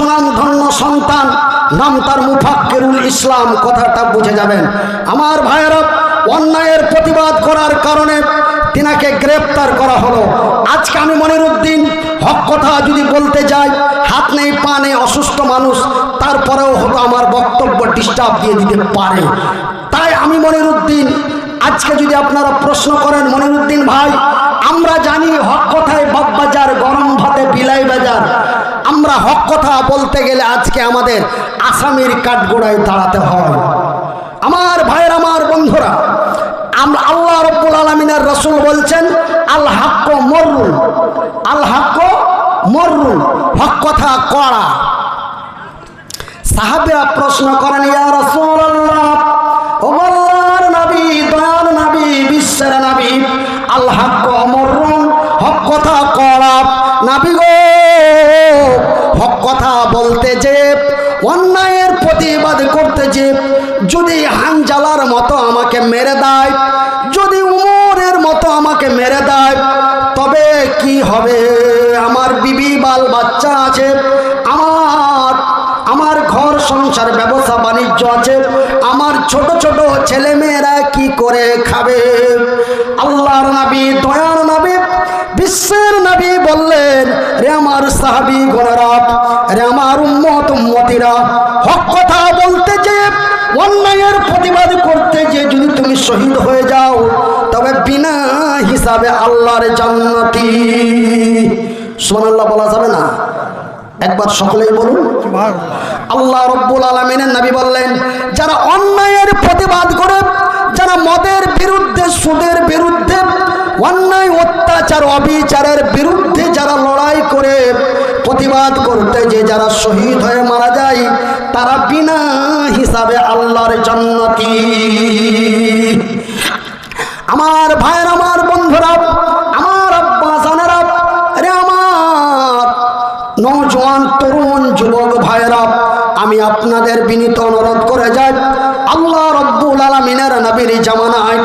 সুনামধন্য সন্তান, নাম তার মুফাক্কিরুল ইসলাম, কথাটা বুঝে যাবেন আমার ভাইয়েরা। অন্যায়ের প্রতিবাদ করার কারণে তিনাকে গ্রেফতার করা হলো। আজকে আমি মনিরুদ্দিন হক কথা যদি বলতে যাই, হাত নেই পা নেই, অসুস্থ মানুষ, তারপরেও হয়তো আমার বক্তব্য ডিস্টার্ব দিয়ে দিতে পারে। তাই আমি মনিরুদ্দিন, আজকে যদি আপনারা প্রশ্ন করেন মনিরুদ্দিন ভাই, আমরা জানি হক কথায় বাগবাজার, গরম ভাতে বিলাই বাজার। আমরা হক কথা বলতে গেলে আজকে আমাদের আসামির কাঠগোড়ায় দাঁড়াতে হয়। আমার ভাইয়ের, আমার বন্ধুরা, আমরা আল্লাহ রাব্বুল আলামিনের রাসূল বলছেন আল হাক্ক মররুন, আল হাক্ক মররুন, হক কথা কড়া। সাহাবীরা প্রশ্ন করেন, ইয়া রাসূলুল্লাহ, ও আল্লাহর নবী, দয়ার নবী, বিশ্বের নবী, আল হাক্ক মররুন, হক কথা কড়া। নবী গো, হক কথা বলতে যে, অন্যায়ের প্রতিবাদ করতে যে, যদি হানজালার মতো আমাকে মেরে দেয়, যদি উমরের মতো আমাকে মেরে দেয়, তবে কি হবে? আমার বিবি বাল বাচ্চা আছে, আমার ঘর সংসার ব্যবসা বাণিজ্য আছে, আমার ছোট ছোট ছেলে মেয়েরা কি করে খাবে? আল্লাহর নবী, দয়ার নবী, বিশ্বের নবী বললেন, রে আমার সাহাবী গোনারা, রে আমার উম্মত উম্মতিরা, হক কথা বলতে যে, অন্যায়ের প্রতিবাদ করতে যে যদি তুমি শহীদ হয়ে যাও, তবে বিনা হিসাবে আল্লাহর জান্নাতি। সুবহানাল্লাহ বলা যাবে না? একবার সকলেই বলুন। আল্লাহ রাব্বুল আলামিনের নবী বললেন, যারা অন্যায়ের প্রতিবাদ করে, যারা মদের বিরুদ্ধে, সুদের বিরুদ্ধে, অন্যায় অত্যাচার অবিচারের বিরুদ্ধে যারা লড়াই করে প্রতিবাদ করতে যে যারা শহীদ হয়ে মারা যায়, তারা বিনা হিসাবে আল্লাহর জান্নাতি। আমার ভাইয়ের, আমার বন্ধুরা, আমার আব্বা জানেরা, রে আমার নওজোয়ান তরুণ যুবক ভাইয়েরা, আমি আপনাদের বিনীত অনুরোধ করে যাই, আল্লাহ রাব্বুল আলামিনের নবীর জামানায়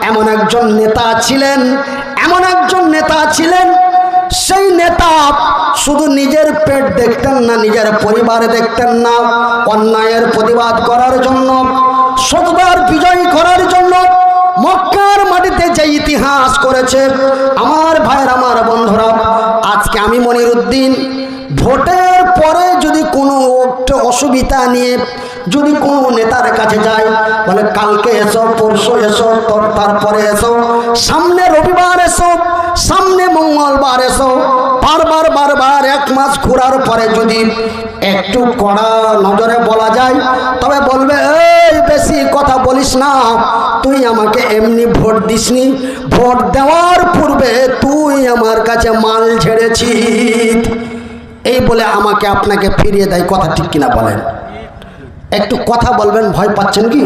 এমন একজন নেতা ছিলেন, এমন একজন নেতা ছিলেন, সেই নেতা শুধু নিজের পেট দেখতেন না, নিজের পরিবার দেখতেন না, অন্যায়ের প্রতিবাদ করার জন্য, সততার বিজয় করার জন্য মক্কার মাটিতে যে ইতিহাস করেছে। আমার ভাইয়ের, আমার বন্ধুরা, আজকে আমি মনিরুদ্দিন ভোটের পরে যদি কোনো একটা অসুবিধা নিয়ে যদি কোনো নেতার কাছে যাই, বলে কালকে এসো, পরশু এসো, তারপরে এসো, সামনে রবিবার এসো, সামনে মঙ্গলবার এসো, বারবার বারবার এক মাস ঘোরার পরে যদি একটু কড়া নজরে বলা যায়, তবে বলবে, এই বেশি কথা বলিস না, তুই আমাকে এমনি ভোট দিসনি, ভোট দেওয়ার পূর্বে তুই আমার কাছে মাল ঝেড়েছিস, এই বলে আমাকে আপনাকে ফিরিয়ে দেয়। কথা ঠিক কিনা বলেন? একটু কথা বলবেন, ভয় পাচ্ছেন কি?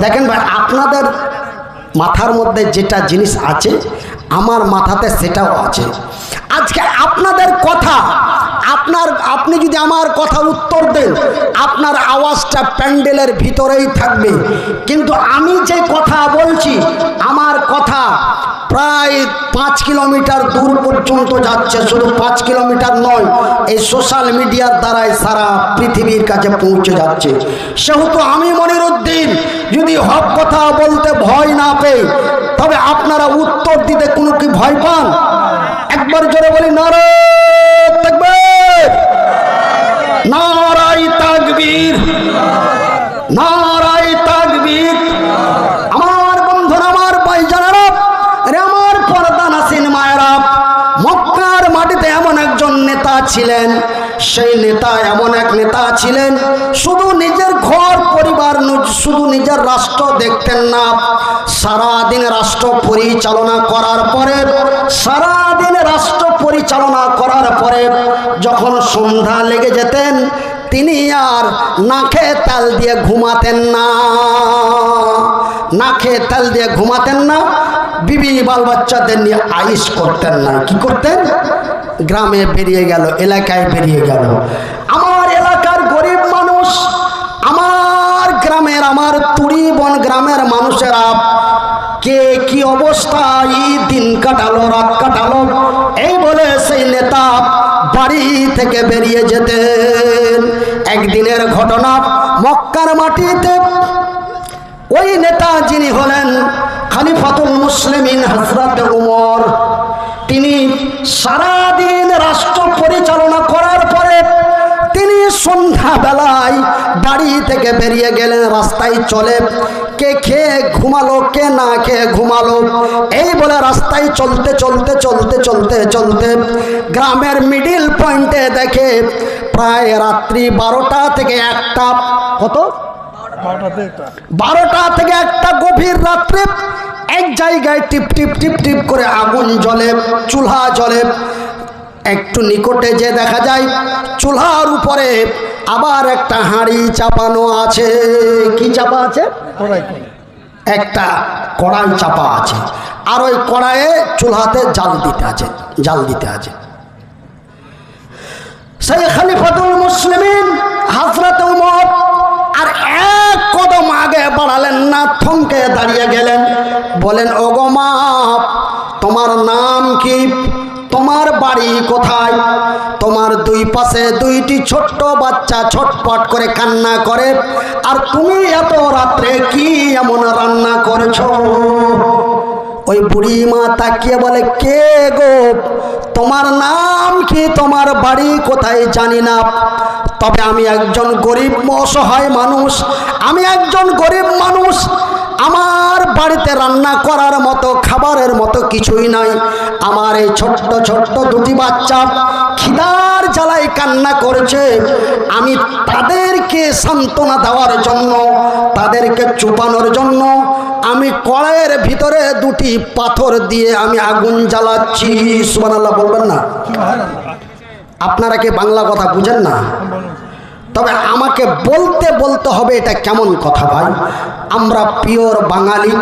দেখেন ভাই, আপনাদের মাথার মধ্যে যেটা জিনিস আছে, আমার মাথাতে সেটাও আছে। আজকে আপনাদের কথা, আপনি যদি আমার কথা উত্তর দেন, আপনার আওয়াজটা প্যান্ডেলের ভিতরেই থাকবে, কিন্তু আমি যে কথা বলছি, আমার কথা প্রায় 5 কিলোমিটার দূর পর্যন্ত যাচ্ছে। শুধু 5 কিলোমিটার নয়, এই সোশ্যাল মিডিয়ার দ্বারাই সারা পৃথিবীর কাছে পৌঁছে যাচ্ছে। সেহেতু আমি মনিরুদ্দিন যদি হক কথা বলতে ভয় না পেয়ে, তবে আপনারা উত্তর দিতে কোনো কি ভয় পান? একবার জোরে বলি, নারে তাকবীর, নারায়ে তাকবীর, নারায়ে তাকবীর। আমার বন্ধুরা, আমার ভাইজানেরা, রে আমার পর্দানাসীন মায়েরা, মক্কার মাটিতে এমন একজন নেতা ছিলেন, সেই নেতা এমন এক নেতা ছিলেন, শুধু নিজের ঘর পরিবার, শুধু নিজের রাষ্ট্র দেখতেন না, সারাদিন রাষ্ট্র পরিচালনা করার পরে, সারাদিন রাষ্ট্র পরিচালনা করার পরে যখন সন্ধ্যা লেগে যেতেন, তিনি আর নাকে তেল দিয়ে ঘুমাতেন না, নাকে তেল দিয়ে ঘুমাতেন না, বিবি বাল বাচ্চাদের নিয়ে আইস করতেন না। কি করতেন? গ্রামে বেরিয়ে গেল, এলাকায় বেরিয়ে গেল। আমার এলাকার গরিব মানুষ, আমার গ্রামের, আমার তুড়িবন গ্রামের মানুষেরা কে কি অবস্থায় দিন কাটালো, রাত কাটালো, এই বলে সেই নেতা বাড়ি থেকে বেরিয়ে যেতে দিনের ঘটনা। মক্কার মাটিতে ওই নেতা যিনি হলেন খলিফাতুল মুসলিমিন হযরত উমর, তিনি সারাদিন রাষ্ট্র পরিচালনা করার পরে তিনি সন্ধ্যাবেলায় বাড়ি থেকে বেরিয়ে গেলেন। রাস্তায় চলে, কে খেয়ে ঘুমালো, কে না খেয়ে ঘুমালো, এই বলে রাস্তায় চলতে চলতে চলতে চলতে চলতে গ্রামের মিডিল পয়েন্টে দেখে প্রায় রাত্রি 12টা থেকে 1টা, কত 12টা থেকে 1টা গভীর রাত্রে এক জায়গায় টিপ টিপ টিপ টিপ করে আগুন জ্বলে, চুলহা জ্বলে। একটু নিকটে যে দেখা যায় চুলহার উপরে আবার একটা হাঁড়ি চাপানো আছে। কি চাপা আছে? একটা কড়াই চাপা আছে, আর ওই কড়াইয়ে চুলহাতে জাল দিতে আছে। সেই খলিফাতুল মুসলিমিন হযরত উমর আর এক কদম আগে বাড়ালেন না, থমকে দাঁড়িয়ে গেলেন। বলেন, ওগো মা, তোমার নাম কি? তোমার বাড়ি কোথায়? তোমার দুই পাশে 2টি ছোট্ট বাচ্চা ছটপট করে কান্না করে, আর তুমি এত রাত্রে কি এমন রান্না করেছো? ওই বুড়ি মা তাকিয়ে বলে, কে গো? তোমার নাম কি? তোমার বাড়ি কোথায় জানি না, তবে আমি একজন গরিব অসহায় মানুষ, আমি একজন গরিব মানুষ। আমার বাড়িতে রান্না করার মতো খাবারের মতো কিছুই নাই। আমার এই ছোট্ট ছোট্ট 2টি বাচ্চা খিদার জ্বালায় কান্না করেছে। আমি তাদেরকে সান্ত্বনা দেওয়ার জন্য, তাদেরকে চুপানোর জন্য আমি কড়াইয়ের ভিতরে 2টি পাথর দিয়ে আমি আগুন জ্বালাচ্ছি। সুবহানাল্লাহ বলবেন না? আপনারা কি বাংলা কথা বুঝেন না? তবে আমাকে বলতে হবে এটা কেমন কথা ভাই? আমরা পিওর বাঙালি।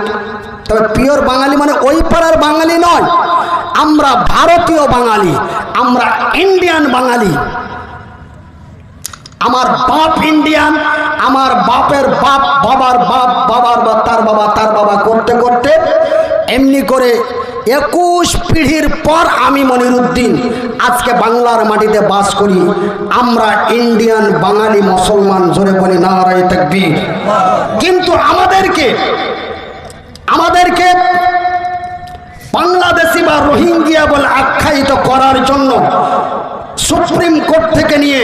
তবে পিওর বাঙালি মানে ওই পাড়ার বাঙালি নয়, আমরা ভারতীয় বাঙালি, আমরা ইন্ডিয়ান বাঙালি। আমার বাপ ইন্ডিয়ান, আমার বাপের বাপ, বাবার বাপ, বাবার বা তার বাবা, তার বাবা করতে করতে এমনি করে 21 পিঢ়ির পর আমি মনিরুদ্দিন আজকে বাংলার মাটিতে বাস করি। আমরা ইন্ডিয়ান বাঙালি মুসলমান, জোরে বলি নারায়ে তাকবীর। কিন্তু আমাদেরকে বাংলাদেশি বা রোহিঙ্গিয়া বলে আখ্যায়িত করার জন্য সুপ্রিম কোর্ট থেকে নিয়ে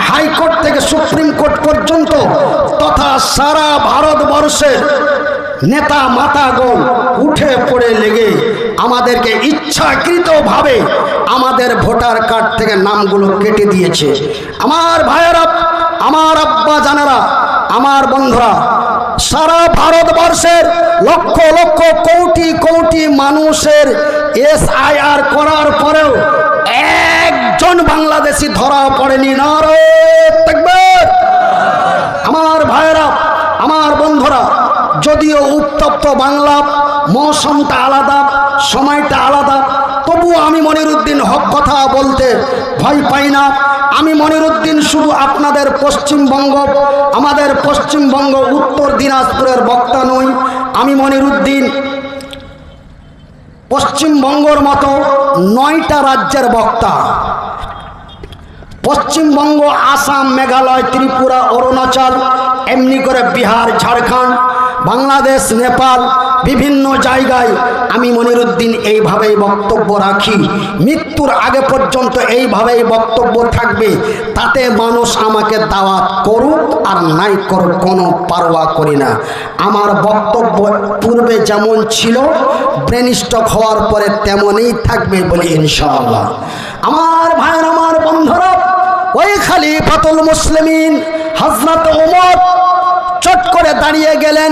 হাইকোর্ট থেকে সুপ্রিম কোর্ট পর্যন্ত তথা সারা ভারতবর্ষের নেতা মাতাগণ উঠে পড়ে লেগে আমাদেরকে ইচ্ছাকৃতভাবে আমাদের ভোটার কার্ড থেকে নামগুলো কেটে দিয়েছে। আমার ভাইয়েরা, আমার আব্বা জানেরা, আমার বন্ধুরা, সারা ভারতবর্ষের লক্ষ লক্ষ কোটি কোটি মানুষের SIR করার পরেও একজন বাংলাদেশি ধরা পড়েনি। নারায়ে তাকবীর। আমার ভাইয়েরা, আমার বন্ধুরা, যদিও উত্তপ্ত বাংলা, মৌসুমটা আলাদা, সময়টা আলাদা, তবুও আমি মনিরুদ্দিন হক কথা বলতে ভয় পাই না। আমি মনিরুদ্দিন শুধু আপনাদের পশ্চিমবঙ্গ, আমাদের পশ্চিমবঙ্গ উত্তর দিনাজপুরের বক্তা নই। আমি মনিরুদ্দিন পশ্চিমবঙ্গর মতো 9টা রাজ্যের বক্তা। পশ্চিমবঙ্গ, আসাম, মেঘালয়, ত্রিপুরা, অরুণাচল, এমনি করে বিহার, ঝাড়খণ্ড, বাংলাদেশ, নেপাল, বিভিন্ন জায়গায় আমি মনিরুদ্দিন এইভাবেই বক্তব্য রাখি। মৃত্যুর আগে পর্যন্ত এইভাবেই বক্তব্য থাকবে। তাতে মানুষ আমাকে দাওয়াত করুক আর নাই করুক, কোনো পারোয়া করি না। আমার বক্তব্য পূর্বে যেমন ছিল, ব্রেন স্ট্রোক হওয়ার পরে তেমনই থাকবে বলি ইনশাআল্লাহ। আমার ভাইয়ের, আমার বন্ধুরা, ওই খলিফাতুল মুসলিমিন হযরত ওমর চট করে দাঁড়িয়ে গেলেন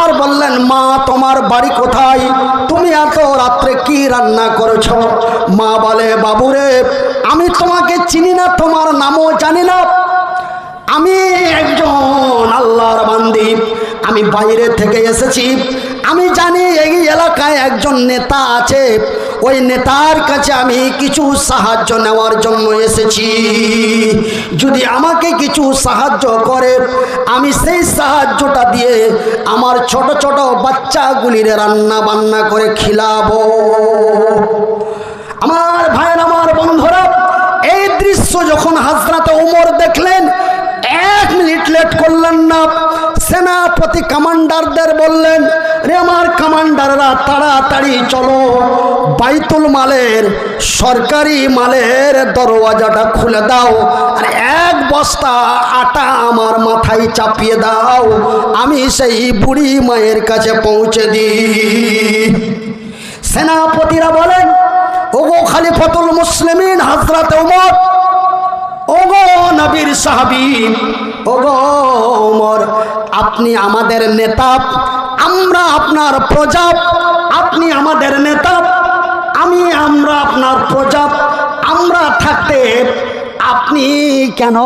আর বললেন, মা, তোমার বাড়ি কোথায়? তুমি এত রাত্রে কি রান্না করেছো? মা বলে, বাবুরে, আমি তোমাকে চিনি না, তোমার নামও জানি না, আমি একজন আল্লাহর বান্দি, আমি বাইরে থেকে এসেছি। আমি জানি এই এলাকায় একজন নেতা আছে, ওই নেতার কাছে আমি কিছু সাহায্য নেওয়ার জন্য এসেছি। যদি আমাকে কিছু সাহায্য করে, আমি সেই সাহায্যটা দিয়ে আমার ছোট ছোট বাচ্চাগুলির রান্না বান্না করে খিলাবো। আমার ভাইয়ের, আমার বন্ধুরা, এই দৃশ্য যখন হযরত ওমর দেখলেন, লেট করলেন না, সেনাপতি কমান্ডারদের বললেন, রে আমার কমান্ডাররা তাড়াতাড়ি চলো, বাইতুল মালের সরকারি মালের দরওয়াজাটা খুলে দাও, আর এক বস্তা আটা আমার মাথায় চাপিয়ে দাও, আমি সেই বুড়ি মায়ের কাছে পৌঁছে দিই। সেনাপতিরা বলেন, ওগো খলিফাতুল মুসলিমিন হযরত ওমর, ওগো নবীর সাহাবী, ওগো ওমর, আপনি আমাদের নেতা, আমরা আপনার প্রজা, আপনি আমাদের নেতা, আমরা আপনার প্রজা, আমরা থাকতে আপনি কেন,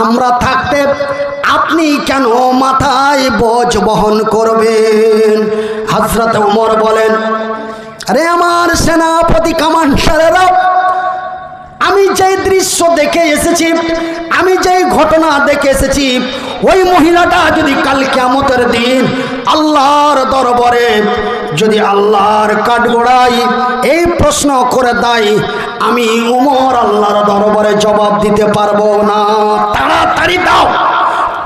আমরা থাকতে আপনি কেন মাথায় বোঝ বহন করবেন? হযরত ওমর বলেন, আরে আমার সেনাপতি কমান্ডারেরা, আমি যে দৃশ্য দেখে এসেছি, আমি যে ঘটনা দেখে এসেছি, ওই মহিলাটা যদি কাল কিয়ামতের দিন আল্লাহর দরবারে যদি আল্লাহর কাঠগড়ায় এই প্রশ্ন করে দেয়, আমি ওমর আল্লাহর দরবারে জবাব দিতে পারবো না। তাড়াতাড়ি দাও,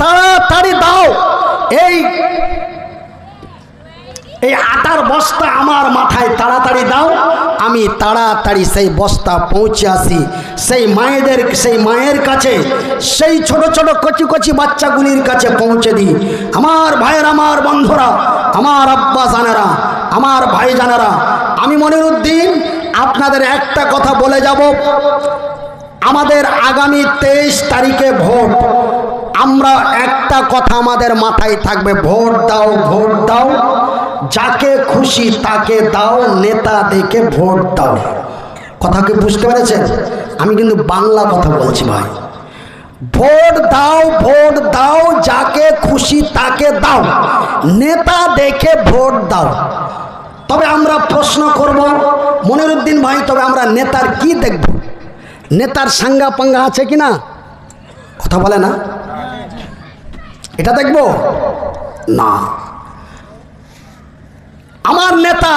তাড়াতাড়ি দাও, এই আটার বস্তা আমার মাথায় তাড়াতাড়ি দাও, আমি তাড়াতাড়ি সেই বস্তা পৌঁছে আসি সেই মায়ের কাছে, সেই ছোট ছোট কচি কচি বাচ্চাগুলির কাছে পৌঁছে দিই। আমার ভাইয়ের, আমার বন্ধুরা, আমার আব্বা জানেরা, আমার ভাই জানেরা, আমি মনিরুদ্দিন আপনাদের একটা কথা বলে যাব, আমাদের আগামী 23 তারিখে ভোট, আমরা একটা কথা আমাদের মাথায় থাকবে, ভোট দাও, ভোট দাও, যাকে খুশি তাকে দাও, নেতা দেখে ভোট দাও। কথা কি বুঝতে পেরেছেন? আমি কিন্তু বাংলা কথা বলছি ভাই। ভোট দাও, ভোট দাও, যাকে খুশি তাকে দাও, নেতা দেখে ভোট দাও। তবে আমরা প্রশ্ন করব মনিরুদ্দিন ভাই, তবে আমরা নেতার কি দেখব? নেতার সাঙ্গা পাঙ্গা আছে কি না? কথা বলে না, এটা দেখব না। আমার নেতা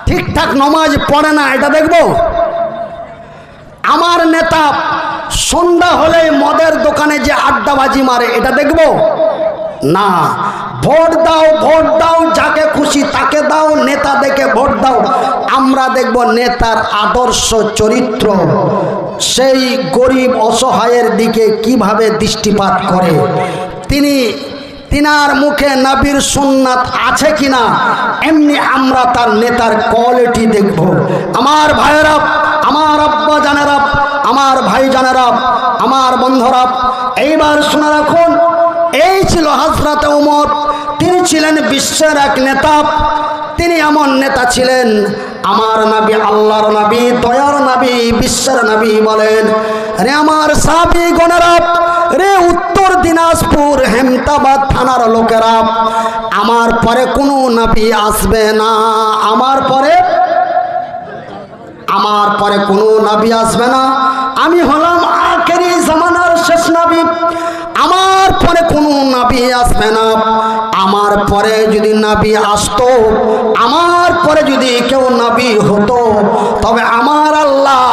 ঠিকঠাক নমাজ পড়ে না, এটা দেখব? আমার নেতা সন্ধ্যা হলে মদের দোকানে যে আড্ডাবাজি মারে, এটা দেখব না। ভোট দাও, ভোট দাও, যাকে খুশি তাকে দাও, নেতা দেখে ভোট দাও। আমরা দেখব নেতার আদর্শ চরিত্র, সেই গরিব অসহায়ের দিকে কিভাবে দৃষ্টিপাত করে, তিনার মুখে নবীর সুন্নাত আছে কিনা, এমনি আমরা তার নেতার কোয়ালিটি দেখব। আমার ভাইয়েরা, আমার আব্বা জানেরা, আমার ভাই জানেরা, আমার বন্ধুরা, এইবার শুনে রাখুন, এই ছিল হযরত ওমর। তিনি ছিলেন বিশ্বের এক নেতা। তিনি এমন নেতা ছিলেন, আমার নবী, আল্লাহর নবী, দয়ার নবী, বিশ্বের নবী বলেন, রে আমার সাহাবী গণেরা, রে উত্তর দিনাজপুর হেমতাবাদ থানার লোকেরা, আমার পরে কোনো নবী আসবে না, আমার পরে কোনো নবী আসবে না, আমি হলাম আখেরি জামানার শেষ নবী, আমার পরে কোনো নবী আসবে না। আমার পরে যদি নবী আসতো, আমার পরে যদি কেউ নবী হতো, তবে আমার আল্লাহ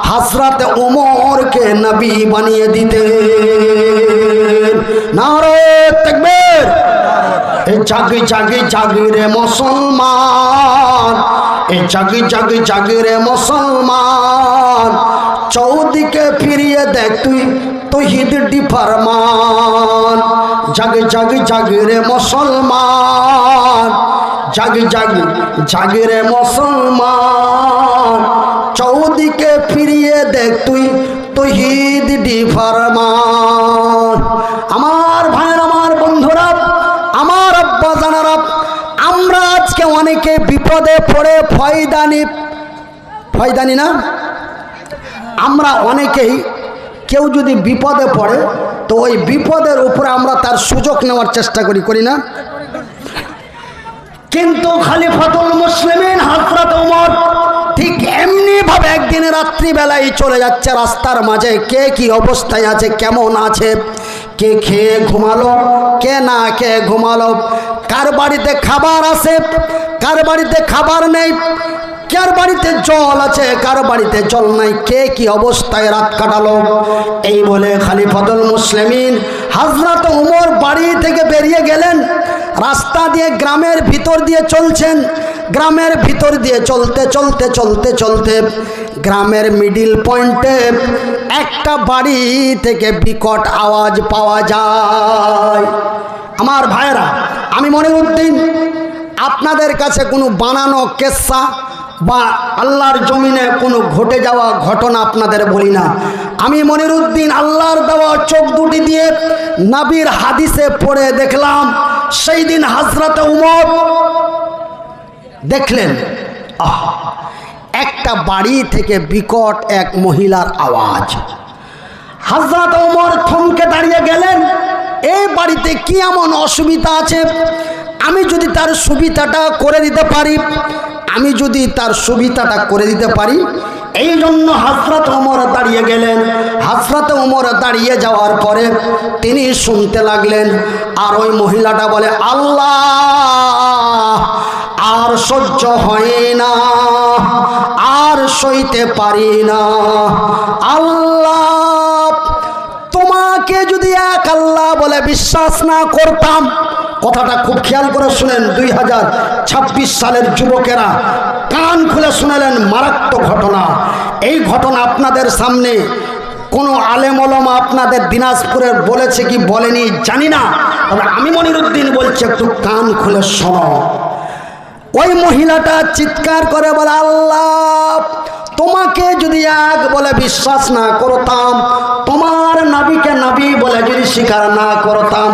হযরত ওমরকে নবী বানিয়ে দিতেন। নারে তাকবীর! এ জাগি জাগি জাগি রে মুসলমান, এ জাগি জাগি জাগি রে মুসলমান, চৌদিকে ফিরিয়ে দেখ তুই তৌহিদ ডিফারমান। জাগি জাগি জাগি রে মুসলমান, জাগি জাগি জাগি রে মুসলমান, চৌদিকে ফিরিয়ে দেখ তুই তৌহিদ ডিফারমান। আমার ভাইয়ের, আমার বন্ধুরা, আমার আব্বা জানারা, আমরা আজকে অনেকে বিপদে পড়ে ফয়দানি না, আমরা অনেকেই, কেউ যদি বিপদে পড়ে তো ওই বিপদের উপরে আমরা তার সুযোগ নেওয়ার চেষ্টা করি না? কিন্তু খলিফাতুল মুসলিমিন হযরত ওমর ঠিক এমনি ভাবে একদিন রাত্রিবেলায় চলে যাচ্ছে রাস্তার মাঝে, কে কি অবস্থায় আছে, কেমন আছে, কে খেয়ে ঘুমালো, কে না খেয়ে ঘুমালো, কার বাড়িতে খাবার আছে, কার বাড়িতে খাবার নেই, কার বাড়িতে জল আছে, কার বাড়িতে জল নাই, কে কি অবস্থায় রাত কাটালো। এই বলে খলিফাতুল মুসলিমিন হযরত ওমর বাড়ি থেকে বেরিয়ে গেলেন, রাস্তা দিয়ে গ্রামের ভিতর দিয়ে চলছেন। গ্রামের ভিতর দিয়ে চলতে চলতে চলতে চলতে গ্রামের মিডিল পয়েন্টে একটা বাড়ি থেকে বিকট আওয়াজ পাওয়া যায়। আমার ভাইরা, আমি মনিরউদ্দিন আপনাদের কাছে কোনো বানানো কেসা বা আল্লাহর জমিনে কোনো ঘটে যাওয়া ঘটনা আপনাদের বলি না। আমি মনিরউদ্দিন আল্লাহর দেওয়া চোখ দুটি দিয়ে নবীর হাদিসে পড়ে দেখলাম, সেই দিন হযরত ওমর দেখলেন একটা বাড়ি থেকে বিকট এক মহিলার আওয়াজ। হযরত ওমর থমকে দাঁড়িয়ে গেলেন, এই বাড়িতে কি এমন অসুবিধা আছে, আমি যদি তার সুবিধাটা করে দিতে পারি, আমি যদি তার সুবিধাটা করে দিতে পারি। এই জন্য হযরত ওমর দাঁড়িয়ে গেলেন। হযরত ওমর দাঁড়িয়ে যাওয়ার পরে তিনি শুনতে লাগলেন, আর ওই মহিলাটা বলে, আল্লাহ, আর সহ্য হয় না, আর সইতে পারি না। আল্লাহ, তোমাকে যদি এক আল্লাহ বলে বিশ্বাস না করতাম, কথাটা খুব খেয়াল করে শুনেন, 2026 সালের যুবকেরা কান খুলে শুনেলেন, মারাত্মক ঘটনা। এই ঘটনা আপনাদের সামনে কোনো আলেম ওলামা আপনাদের দিনাজপুরের বলেছে কি বলেনি জানি না, তবে আমি মনিরউদ্দিন বলছি, একটু কান খুলে শোনো। ওই মহিলাটা চিৎকার করে বলে, আল্লাহ, তোমাকে যদি এক বলে বিশ্বাস না করতাম, তোমার নবীকে নবী বলে যদি স্বীকার না করতাম,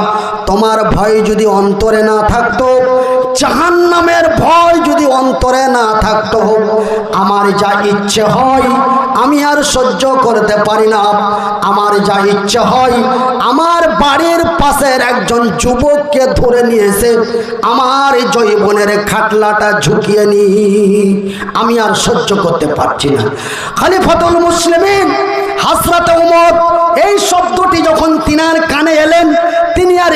তোমার ভয় যদি অন্তরে না থাকতো, জাহান্নামের ভয় যদি অন্তরে না থাকতো, আমার যা ইচ্ছে হয় আমি আর সহ্য করতে পারি না। আমার যা ইচ্ছে হয়, আমার বাড়ির পাশের একজন যুবককে ধরে নিয়ে এসে আমার জৈবনের খাটলাটা ঝুঁকিয়ে নি, আমি আর সহ্য করতে পারছি না। খলিফাতুল মুসলিমিন হযরত ওমর এই শব্দটি যখন তিনার কানে এলেন, তিনি আর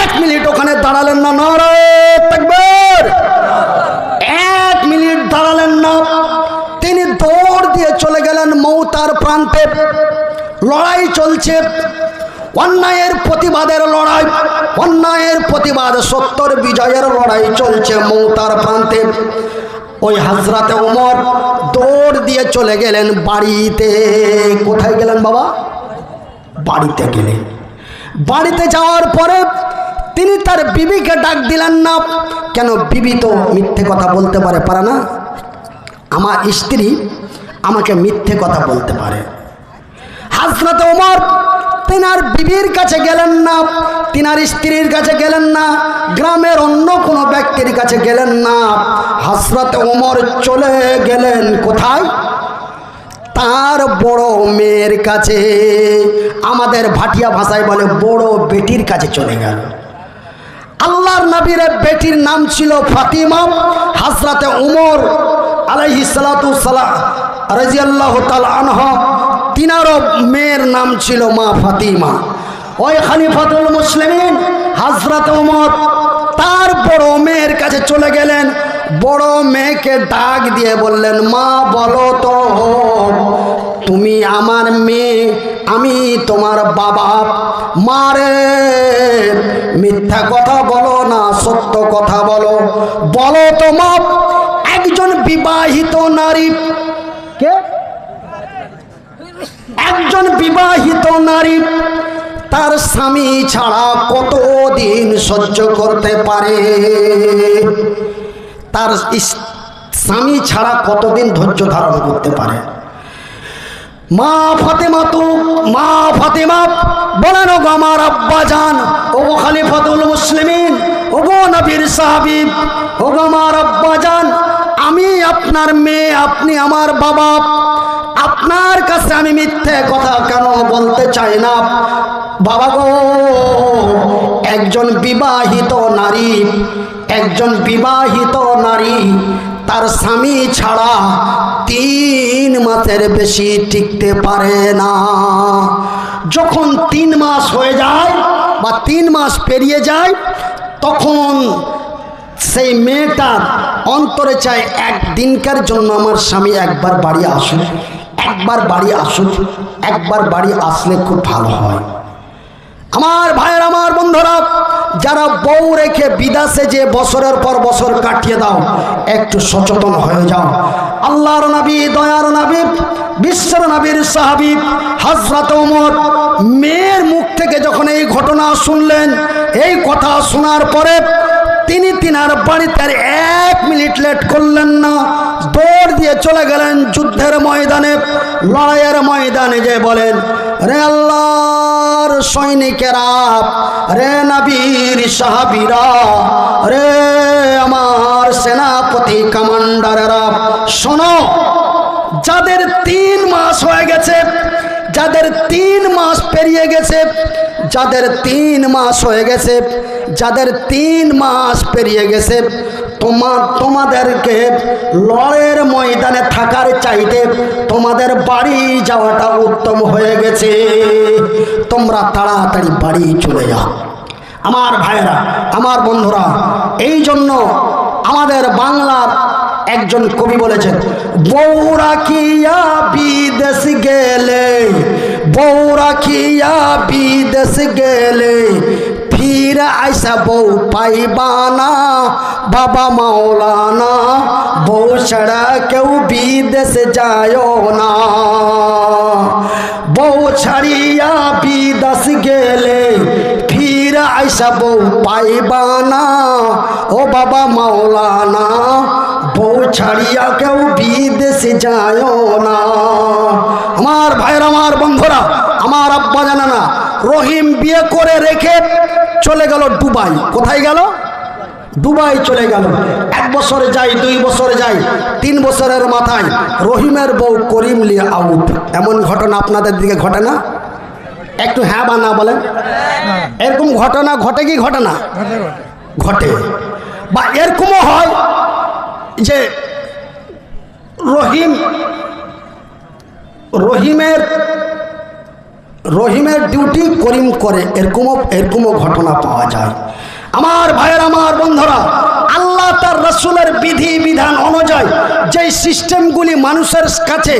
1 মিনিট ওখানে দাঁড়ালেন না। নারে তাকবীর! 1 মিনিট দাঁড়ালেন না, তিনি দৌড় দিয়ে চলে গেলেন মৌতার প্রান্তে। লড়াই চলছে, অন্যায়ের প্রতিবাদের লড়াই, অন্যায়ের প্রতিবাদ, সত্যর বিজয়ের লড়াই চলছে মৌতার প্রান্তে। ওই হযরত ওমর দৌড় দিয়ে চলে গেলেন বাড়িতে। কোথায় গেলেন বাবা? বাড়িতে গেলেন। বাড়িতে যাওয়ার পরে তিনি তার বিবিকে ডাক দিলেন না। কেন? বিবি তো মিথ্যে কথা বলতে পারে না? আমার স্ত্রী আমাকে মিথ্যে কথা বলতে পারে। হযরত ওমর তিনার বিবির কাছে গেলেন না, তিনার স্ত্রীর কাছে গেলেন না, গ্রামের অন্য কোনো ব্যক্তির কাছে গেলেন না। হযরত ওমর চলে গেলেন কোথায়? তার বড় মেয়ের কাছে। আমাদের ভাটিয়া ভাষায় বলে বড় বেটির কাছে চলে গেল। আল্লাহর নবীর বেটির নাম ছিল ফাতিমা। হযরত ওমর আলাইহিস সালাতু সালাম রাদিয়াল্লাহু তাআলা আনহা, তিনারও মেয়ের নাম ছিল মা ফাতিমা। ওই খলিফাতুল মুসলিমিন হযরত ওমর তার বড় মেয়ের কাছে চলে গেলেন। বড় মেয়েকে ডাক দিয়ে বললেন, মা বলো তো, তুমি আমার মেয়ে, আমি তোমার বাবা। মারে, মিথ্যা কথা বলো না, সত্য কথা বলো। বলো তো মা, একজন বিবাহিত নারী, কে? একজন বিবাহিত নারী তার স্বামী ছাড়া কতদিন সহ্য করতে পারে? তার স্বামী ছাড়া কতদিন ধৈর্য ধারণ করতে পারে? মা ফাতেমা তো, মা ফাতেমা বলেন, ওগো আমার আব্বা জান, ওগো খলিফাতুল মুসলিমিন, ওগো নবীর সাহাবী, ওগো আমার আব্বা জান, আমি আপনার মেয়ে, আপনি আমার বাবা। আপনার কাছে আমি মিথ্যে কথা কেন বলতে চাই না বাবা গো। একজন বিবাহিত নারী, একজন বিবাহিত নারী তার স্বামী ছাড়া 3 মাসের বেশি টিকতে পারে না। যখন 3 মাস হয়ে যায় বা 3 মাস পেরিয়ে যায়, তখন সেই মেয়েটার অন্তরে চায় একদিনকার জন্য আমার স্বামী একবার বাড়ি আসুক, একবার বাড়ি আসুক, একবার বাড়ি আসলে খুব ভালো হয়। আমার ভাইয়ের, আমার বন্ধুরা, যারা বউ রেখে বিদেশে যে বছরের পর বছর কাটিয়ে দাও, একটু সচেতন হয়ে যাও। আল্লাহর নবী, দয়ার নবী, বিশ্বর নবীর সাহাবী হযরত ওমর মেয়ের মুখ থেকে যখন এই ঘটনা শুনলেন, এই কথা শোনার পরে তিনি তিনার বাড়িতে আর 1 মিনিট লেট করলেন না, দৌড় দিয়ে চলে গেলেন যুদ্ধের ময়দানে, লড়াইয়ের ময়দানে। যে বলেন, রে আল্লাহর সৈনিকেরা, রে নবীর সাহাবীরা, রে আমার সেনাপতি কমান্ডারেরা, শোনো, যাদের 3 মাস হয়ে গেছে, যাদের 3 মাস পেরিয়ে গেছে, যাদের 3 মাস হয়ে গেছে, যাদের 3 মাস পেরিয়ে গেছে, তোমাদেরকে লড়াইয়ের ময়দানে থাকার চাইতে তোমাদের বাড়ি যাওয়াটা উত্তম হয়ে গেছে। তোমরা তাড়াতাড়ি বাড়ি চলে যাও। আমার ভাইরা, আমার বন্ধুরা, এই জন্য আমাদের বাংলার একজন কবি বলেছেন, বউরা কিয়া বিদেশ গেলে, বউরা কিয়া বিদেশ গেলে, ফির আইসা বউ পাইবানা, বাবা মাওলানা, বউ ছাড়া কেউ বিদেশ যায় না। বউ ছাড়িয়া বিদেশ গেলে, ফির আইসা বউ পাইবানা, ও বাবা মাওলানা, বউ ছাড়িয়া কেউ বিদেশে যায় না। আমার ভাইয়ের, আমার বন্ধুরা, আমার আব্বা জানে না, রহিম বিয়ে করে রেখে চলে গেল দুবাই। কোথায় গেল? দুবাই চলে গেল। 1 বছরে যাই, 2 বছরে যাই, 3 বছরের মাথায় রহিমের বউ করিম লিয়ে আউট। এমন ঘটনা আপনাদের দিকে ঘটে না? একটু হ্যাঁ বা না বলেন। এরকম ঘটনা ঘটে কি ঘটে না? ঘটে। বা এরকমও হয় যে রহিমের ডিউটি করিম করে, এরকমও ঘটনা পাওয়া যায়। আমার ভাইয়ের, আমার বন্ধুরা, আল্লাহ তার রাসূলের বিধি বিধান অনুযায়ী যেই সিস্টেমগুলি মানুষের কাছে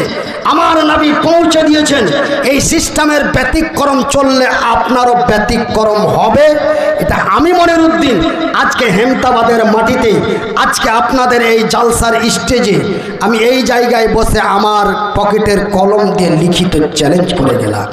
আমার নবী পৌঁছে দিয়েছেন, এই সিস্টেমের ব্যতিক্রম চললে আপনারও ব্যতিক্রম হবে। এটা আমি মনিরউদ্দিন আজকে হেমতাবাদের মাটিতে, আজকে আপনাদের এই জালসার স্টেজে আমি এই জায়গায় বসে আমার পকেটের কলম দিয়ে লিখিত চ্যালেঞ্জ করে গেলাম।